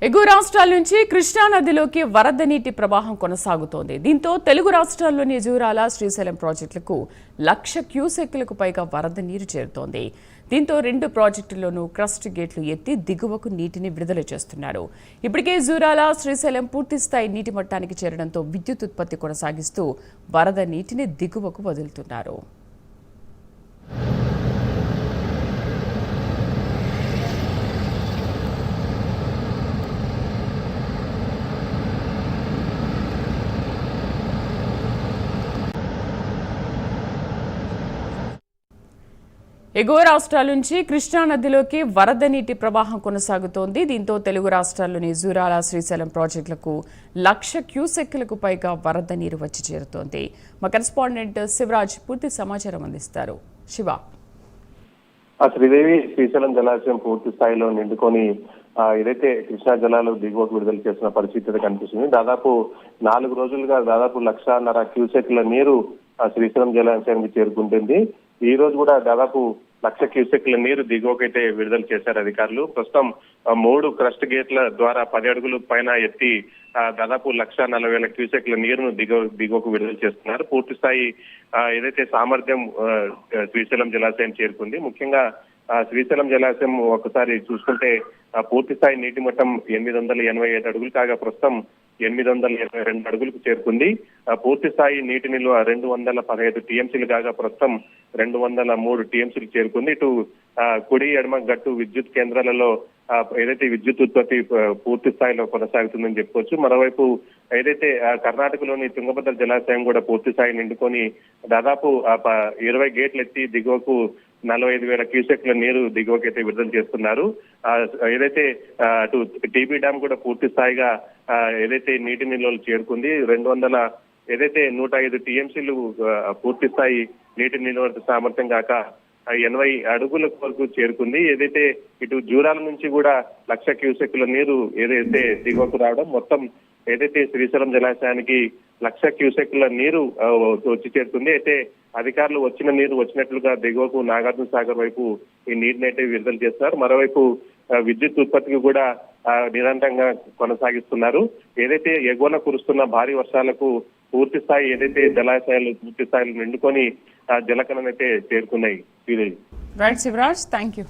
ఎగువ రాష్ట్రాల నుంచి కృష్ణా నదిలోకి వరద నీటి ప్రవాహం కొనసాగుతోంది. దీంతో తెలుగు రాష్ట్రాల్లోని జూరాల, శ్రీశైలం ప్రాజెక్టులకు 1,00,000 క్యూసెక్కులకు పైగా వరద నీరు చేరుతోంది. దీంతో 2 ప్రాజెక్టుల్లోనూ క్రస్ట్ గేట్లు ఎత్తి దిగువకు నీటిని విడుదల చేస్తున్నారు. ఇప్పటికే జూరాల, శ్రీశైలం పూర్తిస్థాయి నీటి మట్టానికి చేరడంతో విద్యుత్ ఉత్పత్తి కొనసాగిస్తూ వరద నీటిని దిగువకు వదులుతున్నారు. ఎగువ రాష్ట్రాల నుంచి కృష్ణా నదిలోకి వరద నీటి ప్రవాహం కొనసాగుతోంది. దీంతో తెలుగు రాష్ట్రాల్లోని జూరాల, శ్రీశైలం ప్రాజెక్టులకు 1,00,000 క్యూసెక్కులకు పైగా వరద నీరు వచ్చి చేరుతోంది. మా కరెస్పాండెంట్ శివరాజ్ పూర్తి సమాచారం అందిస్తారు. శివ, శ్రీదేవి శ్రీశైలం జలాశయం పూర్తి స్థాయిలో నిండుకొని ఏదైతే కృష్ణా జలాలు దిగువకు విడుదల చేసిన పరిస్థితి కనిపిస్తుంది. దాదాపు 4 రోజులుగా దాదాపు 1,50,000 క్యూసెక్ల నీరు శ్రీశైలం జలాశయానికి చేరుకుంటుంది. ఈ రోజు కూడా దాదాపు 1,00,000 క్యూసెక్ల నీరు దిగువకైతే విడుదల చేశారు అధికారులు. ప్రస్తుతం 3 క్రస్ట్ గేట్ల ద్వారా 10 అడుగుల పైన ఎత్తి దాదాపు 1,40,000 క్యూసెక్ల నీరును దిగువకు విడుదల చేస్తున్నారు. పూర్తి స్థాయి ఏదైతే సామర్థ్యం శ్రీశైలం జలాశయం చేరుకుంది. ముఖ్యంగా శ్రీశైలం జలాశయం ఒకసారి చూసుకుంటే పూర్తి స్థాయి నీటి మట్టం 887 అడుగులు కాగా ప్రస్తుతం 882 అడుగులకు చేరుకుంది. పూర్తి స్థాయి నీటి నిల్వ 215 టీఎంసీలు కాగా ప్రస్తుతం 203 టీఎంసీలు చేరుకుంది. ఇటు కుడి ఎడమ గట్టు విద్యుత్ కేంద్రాలలో ఏదైతే విద్యుత్ ఉత్పత్తి పూర్తి స్థాయిలో కొనసాగుతుందని చెప్పుకోవచ్చు. మరోవైపు ఏదైతే కర్ణాటకలోని తుంగభద్ర జలాశయం కూడా పూర్తి స్థాయి నిండుకొని దాదాపు 20 గేట్లు ఎత్తి దిగువకు 45,000 క్యూసెక్ల నీరు దిగువకైతే విడుదల చేస్తున్నారు. ఏదైతే అటు టీబీ డ్యామ్ కూడా పూర్తి స్థాయిగా ఏదైతే నీటి నిల్వలు చేరుకుంది. 105 టీఎంసీలు పూర్తి స్థాయి నీటి నిల్వ సామర్థ్యం కాక 80 అడుగుల వరకు చేరుకుంది. ఏదైతే ఇటు జూరాల నుంచి కూడా 1,00,000 క్యూసెక్ల నీరు ఏదైతే దిగువకు రావడం మొత్తం ఏదైతే శ్రీశైలం జలాశయానికి 1,00,000 క్యూసెక్ల నీరు వచ్చి చేరుతుంది. అయితే అధికారులు వచ్చిన నీరు వచ్చినట్లుగా దిగువకు నాగార్జున సాగర్ వైపు ఈ నీటిని అయితే విడుదల చేస్తున్నారు. మరోవైపు విద్యుత్ ఉత్పత్తికి కూడా నిరంతరంగా కొనసాగిస్తున్నారు. ఏదైతే ఎగువన కురుస్తున్న భారీ వర్షాలకు పూర్తి స్థాయి ఏదైతే జలాశయాలు పూర్తి స్థాయిలో నిండుకొని జలకళనైతే చేరుకున్నాయి. Right Shivaraj, thank you.